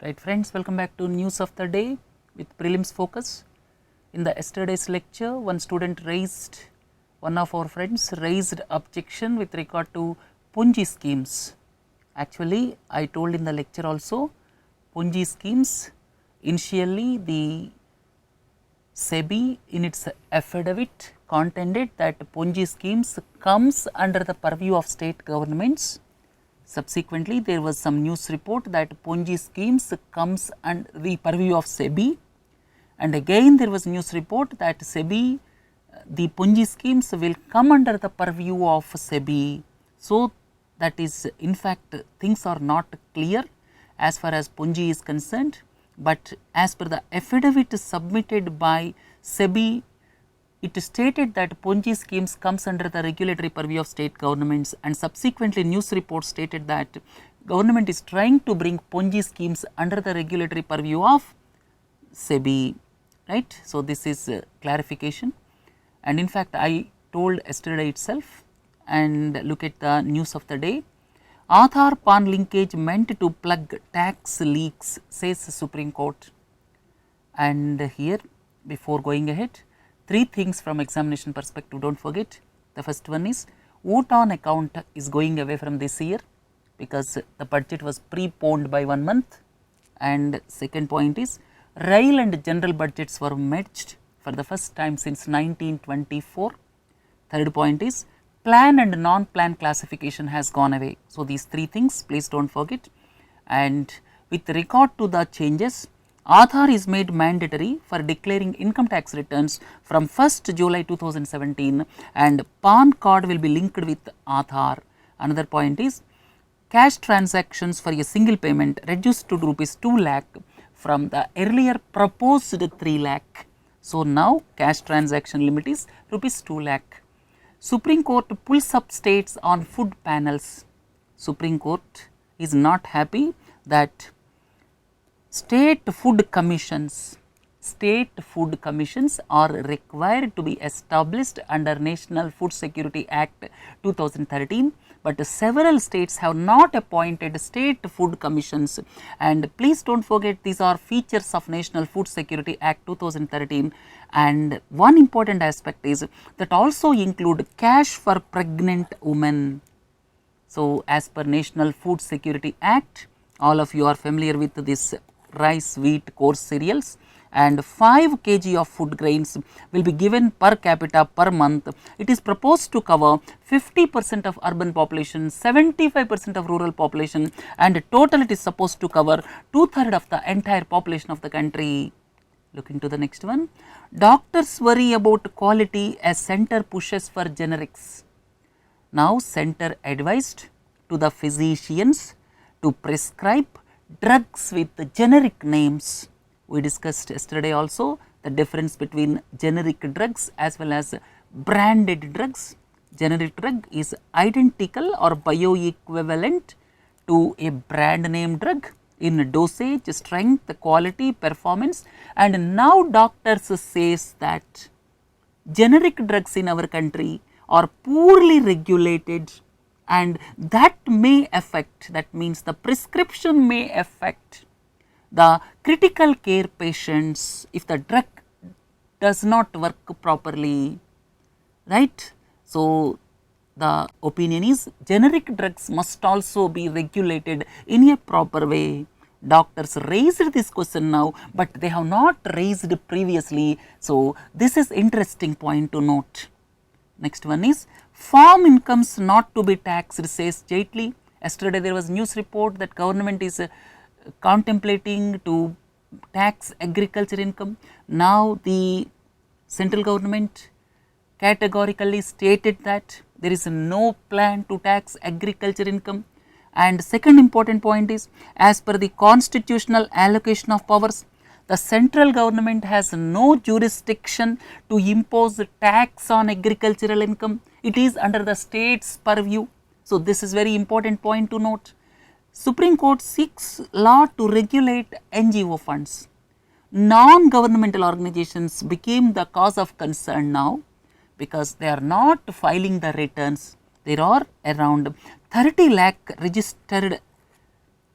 Right friends, welcome back to news of the day with prelims focus. In the yesterday's lecture, one of our friends raised objection with regard to ponzi schemes. Actually, I told in the lecture also, ponzi schemes, initially the Sebi in its affidavit contended that ponzi schemes comes under the purview of state governments. Subsequently, there was some news report that ponzi schemes comes under the purview of Sebi, and again there was news report that Sebi, the ponzi schemes will come under the purview of Sebi. So, that is in fact things are not clear as far as ponzi is concerned, but as per the affidavit submitted by Sebi, it stated that ponzi schemes comes under the regulatory purview of state governments, and subsequently news report stated that government is trying to bring ponzi schemes under the regulatory purview of Sebi, right. So, this is clarification, and in fact I told yesterday itself, and look at the news of the day. Aadhaar PAN linkage meant to plug tax leaks, says Supreme Court. And here, before going ahead, three things from examination perspective, don't forget. The first one is vote on account is going away from this year because the budget was preponed by 1 month, and second point is rail and general budgets were merged for the first time since 1924. Third point is plan and non-plan classification has gone away. So, these three things please don't forget. And with regard to the changes, Aadhaar is made mandatory for declaring income tax returns from 1st July 2017, and PAN card will be linked with Aadhaar. Another point is cash transactions for a single payment reduced to rupees 2 lakh from the earlier proposed 3 lakh. So, now cash transaction limit is rupees 2 lakh. Supreme Court pulls up states on food panels. Supreme Court is not happy that state food commissions are required to be established under National Food Security Act 2013, but several states have not appointed state food commissions, and please don't forget these are features of National Food Security Act 2013, and one important aspect is that also include cash for pregnant women. So, as per National Food Security Act, all of you are familiar with this rice, wheat, coarse cereals, and 5 kg of food grains will be given per capita per month. It is proposed to cover 50% of urban population, 75% of rural population, and total it is supposed to cover 2/3 of the entire population of the country. Look into the next one. Doctors worry about quality as center pushes for generics. Now, center advised to the physicians to prescribe drugs with generic names. We discussed yesterday also the difference between generic drugs as well as branded drugs. Generic drug is identical or bioequivalent to a brand name drug in dosage, strength, quality, performance, and now doctors says that generic drugs in our country are poorly regulated, and that may affect, that means the prescription may affect the critical care patients if the drug does not work properly, right. So, the opinion is generic drugs must also be regulated in a proper way. Doctors raised this question now, but they have not raised previously. So, this is interesting point to note. Next one is farm incomes not to be taxed, says Jaitley. Yesterday there was news report that government is contemplating to tax agriculture income. Now, the central government categorically stated that there is no plan to tax agriculture income. And second important point is, as per the constitutional allocation of powers, the central government has no jurisdiction to impose tax on agricultural income. It is under the state's purview. So, this is very important point to note. Supreme Court seeks law to regulate NGO funds. Non-governmental organizations became the cause of concern now because they are not filing the returns. There are around 30 lakh registered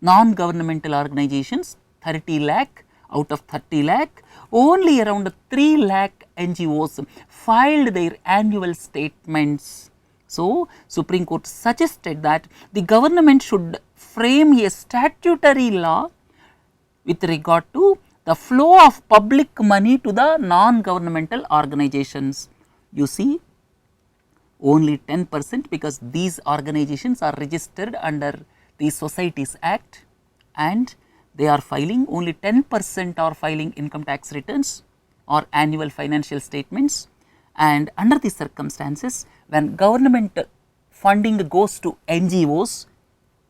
non-governmental organizations 30 lakh, out of 30 lakh, only around 3 lakh NGOs filed their annual statements. So, Supreme Court suggested that the government should frame a statutory law with regard to the flow of public money to the non-governmental organizations. You see, only 10% because these organizations are registered under the Societies Act and they are filing, only 10% are filing income tax returns or annual financial statements, and under these circumstances when government funding goes to NGOs,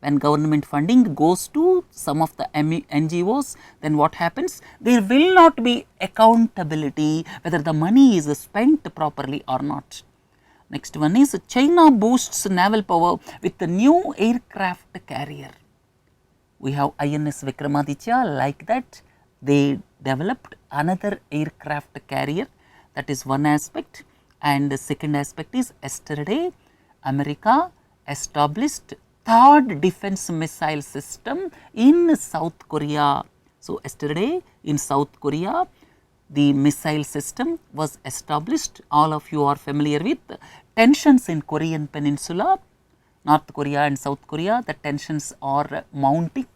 when government funding goes to some of the NGOs, then what happens? There will not be accountability whether the money is spent properly or not. Next one is China boosts naval power with the new aircraft carrier. We have INS Vikramaditya, like that they developed another aircraft carrier, that is one aspect, and the second aspect is yesterday America established third defense missile system in South Korea. So, yesterday in South Korea the missile system was established. All of you are familiar with tensions in Korean Peninsula, North Korea and South Korea, the tensions are mounting,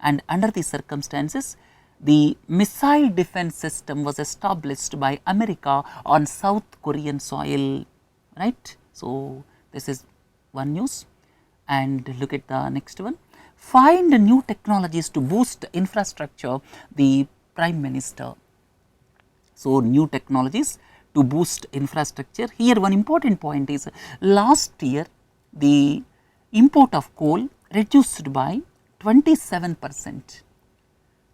and under these circumstances the missile defense system was established by America on South Korean soil, right. So, this is one news, and look at the next one. Find new technologies to boost infrastructure, the Prime Minister. So, new technologies to boost infrastructure. Here one important point is last year the import of coal reduced by 27%.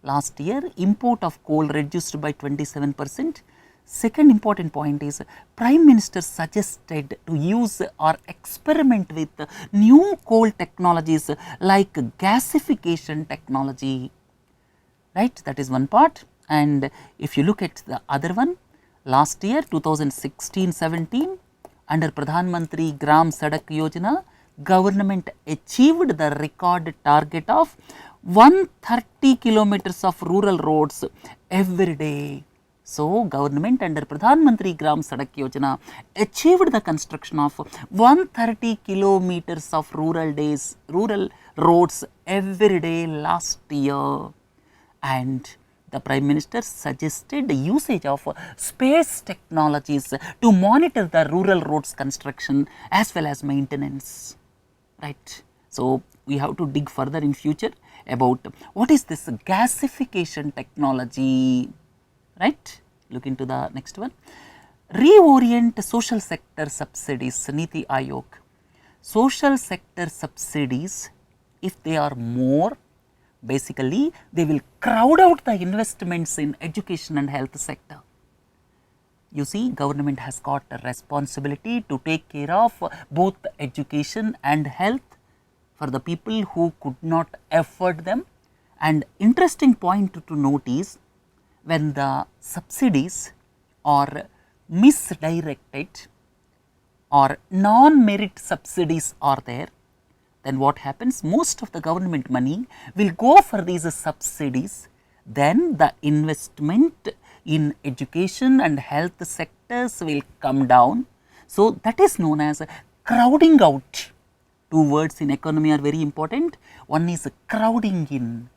Last year import of coal reduced by 27%. Second important point is Prime Minister suggested to use or experiment with new coal technologies like gasification technology, right. That is one part. And if you look at the other one, last year 2016-17 under Pradhan Mantri Gram Sadak Yojana, government achieved the record target of 130 kilometers of rural roads every day. So, government under Pradhan Mantri Gram Sadak Yojana achieved the construction of 130 kilometers of rural roads every day last year, and the Prime Minister suggested the usage of space technologies to monitor the rural roads construction as well as maintenance, right. So, we have to dig further in future about what is this gasification technology, right. Look into the next one. Reorient social sector subsidies, Niti Aayog. Social sector subsidies, if they are more, basically they will crowd out the investments in education and health sector. You see, government has got a responsibility to take care of both education and health for the people who could not afford them. And interesting point to note is when the subsidies are misdirected or non-merit subsidies are there, then what happens? Most of the government money will go for these subsidies, then the investment in education and health sectors will come down. So, that is known as crowding out. Two words in economy are very important. One is crowding in.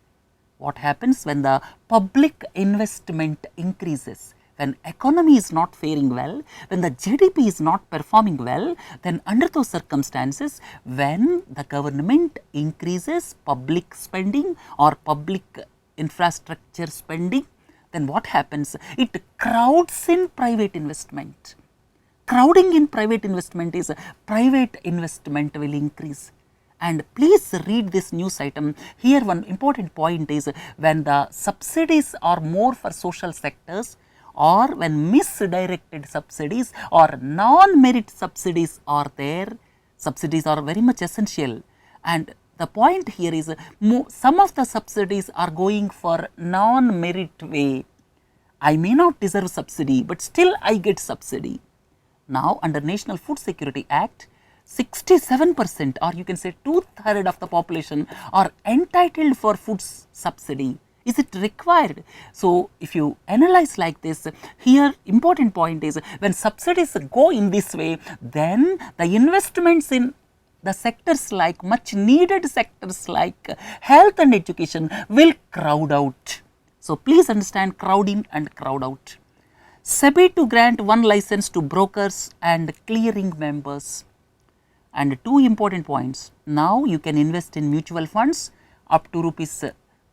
What happens when the public investment increases? When economy is not faring well, when the GDP is not performing well, then under those circumstances, when the government increases public spending or public infrastructure spending, then what happens? It crowds in private investment. Crowding in private investment is private investment will increase. And please read this news item. Here one important point is when the subsidies are more for social sectors, or when misdirected subsidies or non-merit subsidies are there, subsidies are very much essential. And the point here is some of the subsidies are going for non-merit way. I may not deserve subsidy, but still I get subsidy. Now, under National Food Security Act, 67% or you can say 2/3 of the population are entitled for food subsidy. Is it required? So, if you analyze like this, here important point is when subsidies go in this way, then the investments in the sectors like much needed sectors like health and education will crowd out. So, please understand crowd in and crowd out. Sebi to grant one license to brokers and clearing members. And two important points. Now, you can invest in mutual funds up to rupees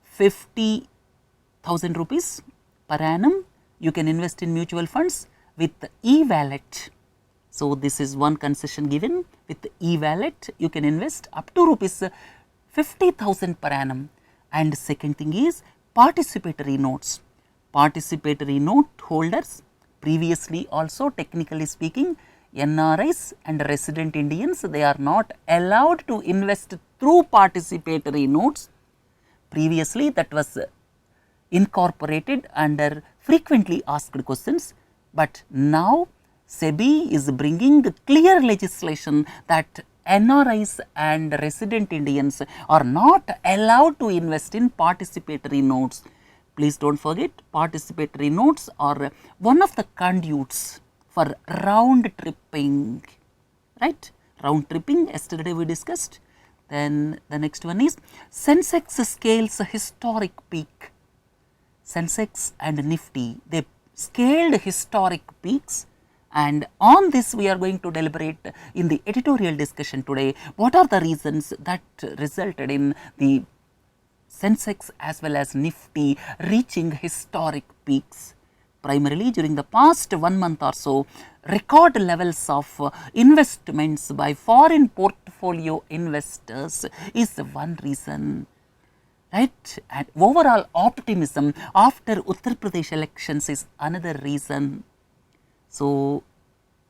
50,000 rupees per annum. You can invest in mutual funds with e-wallet. So, this is one concession given. With e-wallet, you can invest up to rupees 50,000 per annum. And second thing is participatory notes. Participatory note holders, previously also technically speaking, NRIs and resident Indians, they are not allowed to invest through participatory notes. Previously, that was incorporated under frequently asked questions, but now Sebi is bringing clear legislation that NRIs and resident Indians are not allowed to invest in participatory notes. Please do not forget, participatory notes are one of the conduits for round tripping, right? Round tripping, yesterday we discussed. Then the next one is Sensex scales a historic peak. Sensex and Nifty, they scaled historic peaks, and on this we are going to deliberate in the editorial discussion today. What are the reasons that resulted in the Sensex as well as Nifty reaching historic peaks? Primarily during the past 1 month or so, record levels of investments by foreign portfolio investors is one reason, right? And overall optimism after Uttar Pradesh elections is another reason. So,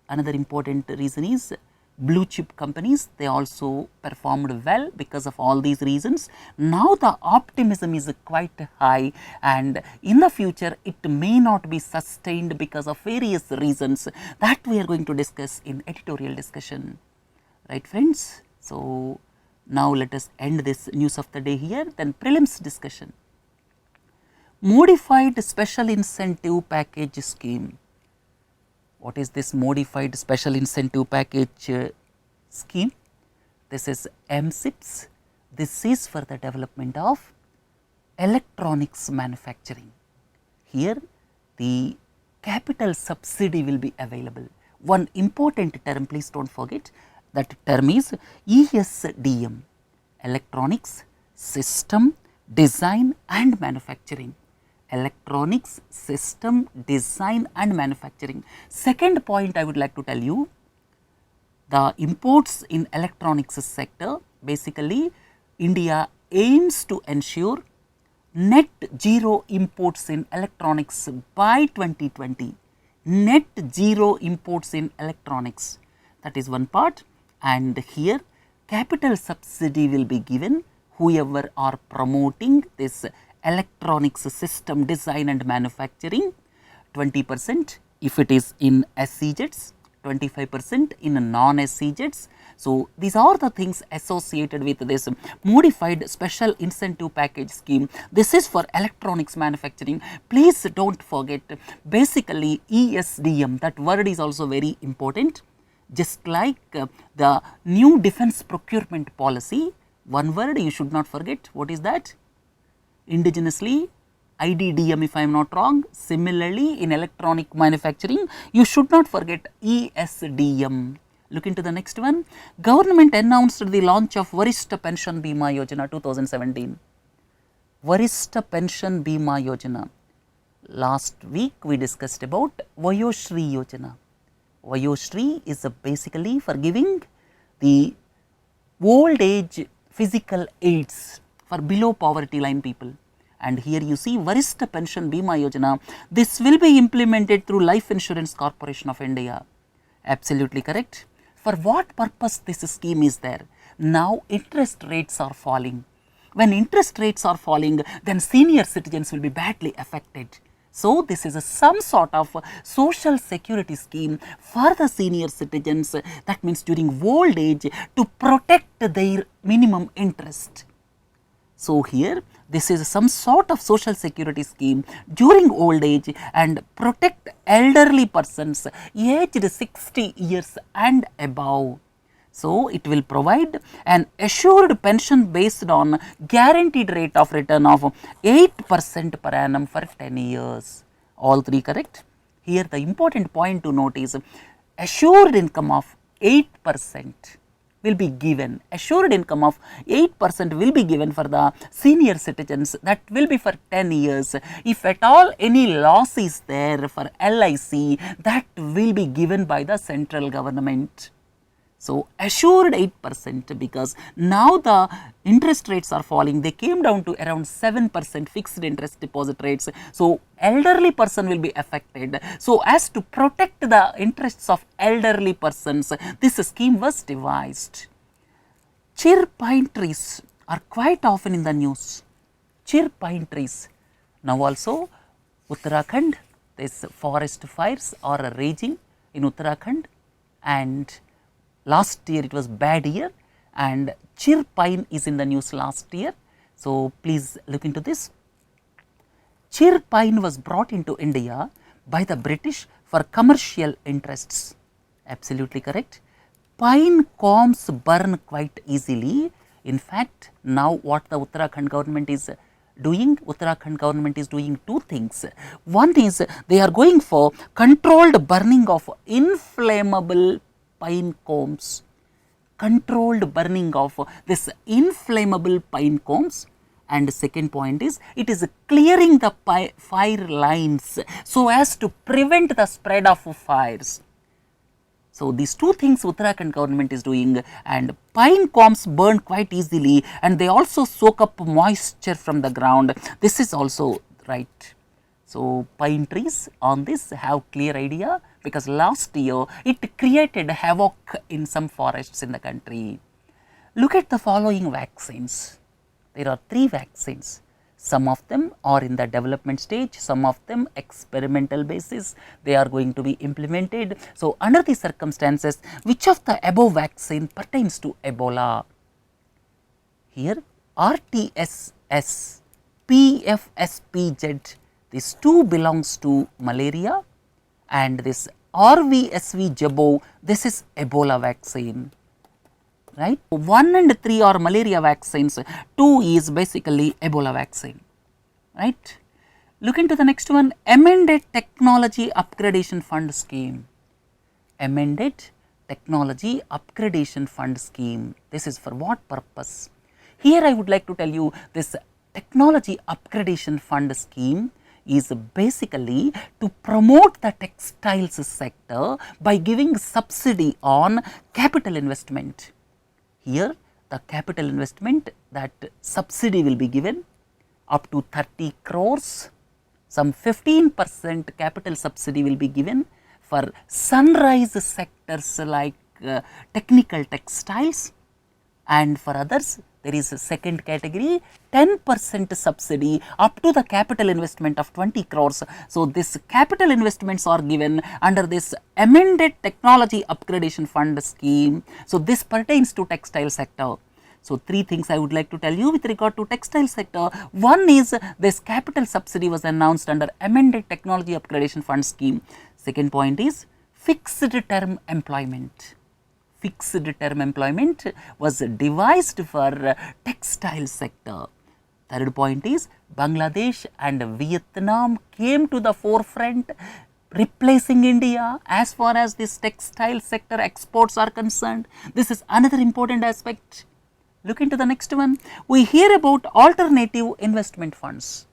another important reason is blue chip companies, they also performed well because of all these reasons. Now, the optimism is quite high, and in the future it may not be sustained because of various reasons that we are going to discuss in editorial discussion, right friends. So, now let us end this news of the day here, then prelims discussion. Modified special incentive package scheme. What is this modified special incentive package scheme? This is MSIPS. This is for the development of electronics manufacturing. Here the capital subsidy will be available. One important term, please do not forget, that term is ESDM, Electronics System Design and Manufacturing. Electronics System Design and Manufacturing. Second point I would like to tell you, the imports in electronics sector, basically India aims to ensure net zero imports in electronics by 2020, net zero imports in electronics, that is one part. And here capital subsidy will be given whoever are promoting this electronics system design and manufacturing, 20% if it is in SEZs, 25% in non-SEZs. So, these are the things associated with this modified special incentive package scheme. This is for electronics manufacturing. Please do not forget, basically ESDM, that word is also very important. Just like the new defense procurement policy, one word you should not forget, what is that? Indigenously IDDM, if I am not wrong. Similarly, in electronic manufacturing, you should not forget ESDM. Look into the next one. Government announced the launch of Varishta Pension Bima Yojana 2017. Varishta Pension Bima Yojana. Last week we discussed about Vayoshri Yojana. Vayoshri is basically for giving the old age physical aids for below poverty line people. And here you see Varishta Pension Bima Yojana, this will be implemented through Life Insurance Corporation of India. Absolutely correct. For what purpose this scheme is there? Now interest rates are falling. When interest rates are falling, then senior citizens will be badly affected. So, this is some sort of social security scheme for the senior citizens, that means during old age, to protect their minimum interest. So, here this is some sort of social security scheme during old age and protect elderly persons aged 60 years and above. So, it will provide an assured pension based on guaranteed rate of return of 8% per annum for 10 years. All three correct? Here the important point to note is assured income of 8% will be given, assured income of 8% will be given for the senior citizens, that will be for 10 years. If at all any loss is there for LIC, that will be given by the central government. So, assured 8% because now the interest rates are falling, they came down to around 7% fixed interest deposit rates. So, elderly person will be affected. So, as to protect the interests of elderly persons, this scheme was devised. Chir pine trees are quite often in the news. Chir pine trees. Now also Uttarakhand, these forest fires are raging in Uttarakhand, and last year it was bad year, and chir pine is in the news last year. So, please look into this. Chir pine was brought into India by the British for commercial interests. Absolutely correct. Pine cones burn quite easily. In fact, now what the Uttarakhand government is doing? Uttarakhand government is doing two things. One is they are going for controlled burning of inflammable pine cones, controlled burning of this inflammable pine cones, and second point is it is clearing the fire lines so as to prevent the spread of fires. So, these two things Uttarakhand government is doing, and pine cones burn quite easily and they also soak up moisture from the ground. This is also right. So, pine trees on this have clear idea, because last year it created havoc in some forests in the country. Look at the following vaccines. There are 3 vaccines. Some of them are in the development stage, some of them experimental basis, they are going to be implemented. So, under these circumstances, which of the above vaccine pertains to Ebola? Here RTSS, PFSPZ, these 2 belongs to malaria, and this RVSV jabot, this is Ebola vaccine, right. 1 and 3 are malaria vaccines, 2 is basically Ebola vaccine, right. Look into the next one, amended technology upgradation fund scheme. Amended technology upgradation fund scheme, this is for what purpose? Here I would like to tell you, this technology upgradation fund scheme is basically to promote the textiles sector by giving subsidy on capital investment. Here the capital investment, that subsidy will be given up to 30 crores, some 15% capital subsidy will be given for sunrise sectors like technical textiles, and for others there is a second category, 10% subsidy up to the capital investment of 20 crores. So, this capital investments are given under this amended technology upgradation fund scheme. So, this pertains to textile sector. So, 3 things I would like to tell you with regard to textile sector. One is this capital subsidy was announced under amended technology upgradation fund scheme. Second point is fixed term employment. Fixed term employment was devised for textile sector. Third point is Bangladesh and Vietnam came to the forefront, replacing India as far as this textile sector exports are concerned. This is another important aspect. Look into the next one. We hear about alternative investment funds.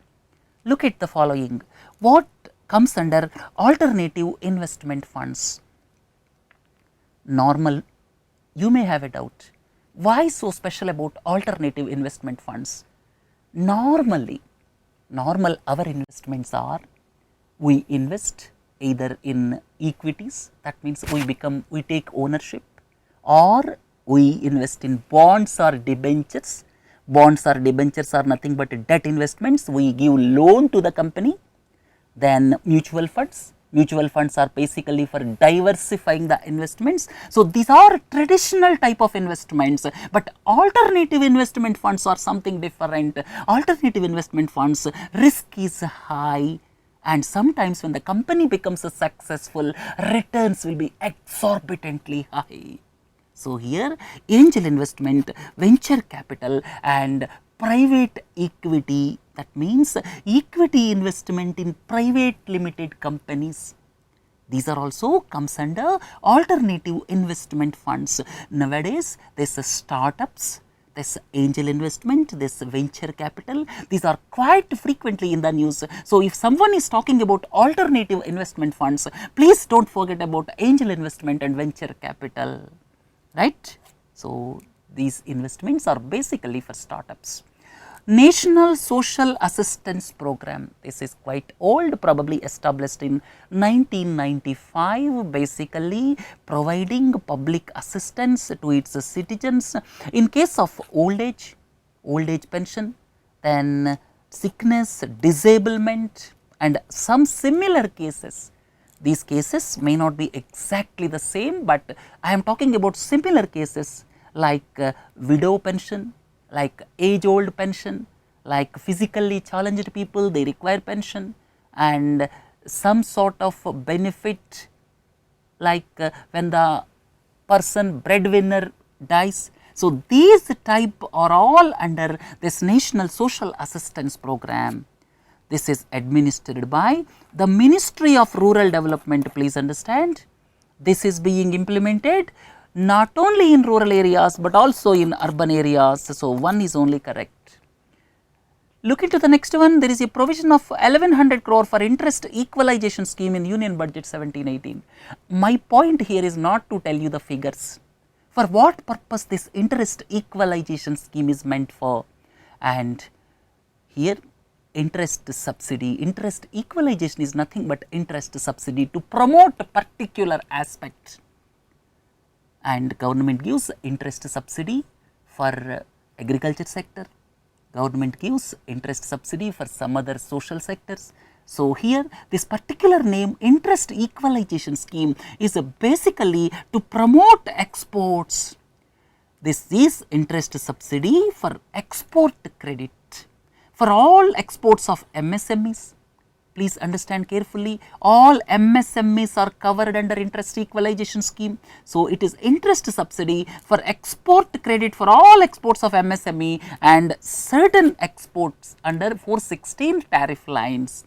Look at the following. What comes under alternative investment funds? Normal. You may have a doubt, why so special about alternative investment funds? Normal our investments are, we invest either in equities, that means we take ownership, or we invest in bonds or debentures. Bonds or debentures are nothing but debt investments, we give loan to the company. Then mutual funds, Mutual funds are basically for diversifying the investments. So, these are traditional type of investments, but alternative investment funds are something different. Alternative investment funds, risk is high, and sometimes when the company becomes successful, returns will be exorbitantly high. So, here angel investment, venture capital and private equity, that means equity investment in private limited companies. These are also comes under alternative investment funds. Nowadays, there is startups, there is angel investment, there is venture capital. These are quite frequently in the news. So, if someone is talking about alternative investment funds, please do not forget about angel investment and venture capital, right. So, these investments are basically for startups. National Social Assistance Program, this is quite old, probably established in 1995, basically providing public assistance to its citizens in case of old age pension, then sickness, disablement and some similar cases. These cases may not be exactly the same, but I am talking about similar cases like widow pension, like age old pension, like physically challenged people, they require pension, and some sort of benefit like when the person breadwinner dies. So, these type are all under this National Social Assistance Program. This is administered by the Ministry of Rural Development, please understand. This is being implemented not only in rural areas, but also in urban areas. So, one is only correct. Look into the next one, there is a provision of 1100 crore for interest equalization scheme in Union Budget 17-18. My point here is not to tell you the figures. For what purpose this interest equalization scheme is meant for? And here interest subsidy, interest equalization is nothing but interest subsidy to promote a particular aspect. And government gives interest subsidy for agriculture sector, government gives interest subsidy for some other social sectors. So, here this particular name interest equalization scheme is basically to promote exports. This is interest subsidy for export credit for all exports of MSMEs. Please understand carefully, all MSMEs are covered under interest equalization scheme. So, it is interest subsidy for export credit for all exports of MSME and certain exports under 416 tariff lines.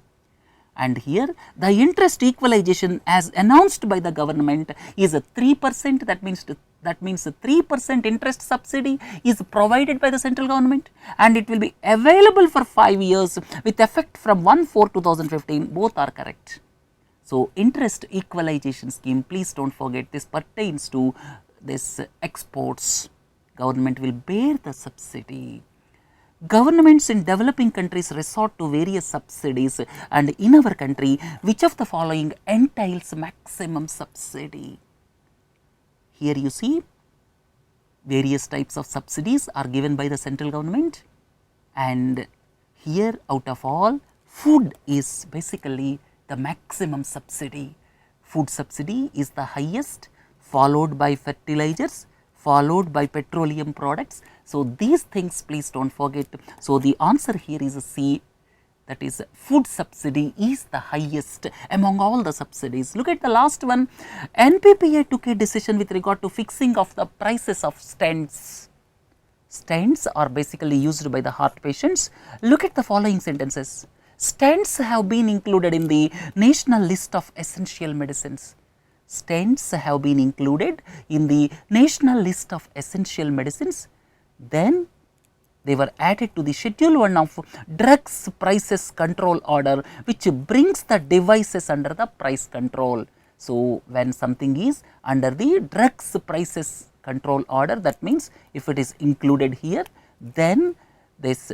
And here the interest equalization as announced by the government is a 3%, that means 3% interest subsidy is provided by the central government, and it will be available for 5 years with effect from 1/4/2015, both are correct. So, interest equalization scheme, please do not forget, this pertains to this exports, government will bear the subsidy. Governments in developing countries resort to various subsidies, and in our country, which of the following entails maximum subsidy? Here you see various types of subsidies are given by the central government, and here out of all, food is basically the maximum subsidy. Food subsidy is the highest, followed by fertilizers, followed by petroleum products. So, these things please do not forget. So, the answer here is a C, that is food subsidy is the highest among all the subsidies. Look at the last one, NPPA took a decision with regard to fixing of the prices of stents. Stents are basically used by the heart patients. Look at the following sentences. Stents have been included in the national list of essential medicines. Stents have been included in the national list of essential medicines. Then they were added to the Schedule 1 of Drugs Prices Control Order, which brings the devices under the price control. So, when something is under the Drugs Prices Control Order, that means if it is included here, then this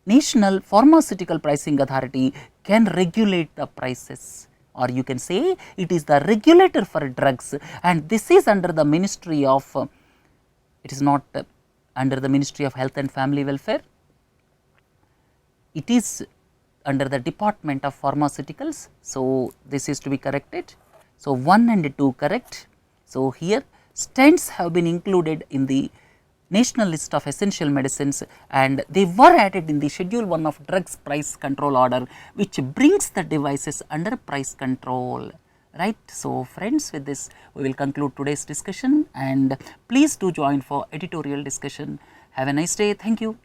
National Pharmaceutical Pricing Authority can regulate the prices, or you can say it is the regulator for drugs, and this is under the Ministry of, it is not under the Ministry of Health and Family Welfare, it is under the Department of Pharmaceuticals. So, this is to be corrected. So, 1 and 2 correct. So, here stents have been included in the national list of essential medicines and they were added in the schedule 1 of drugs price control order, which brings the devices under price control, right. So, friends, with this we will conclude today's discussion and please do join for editorial discussion. Have a nice day. Thank you.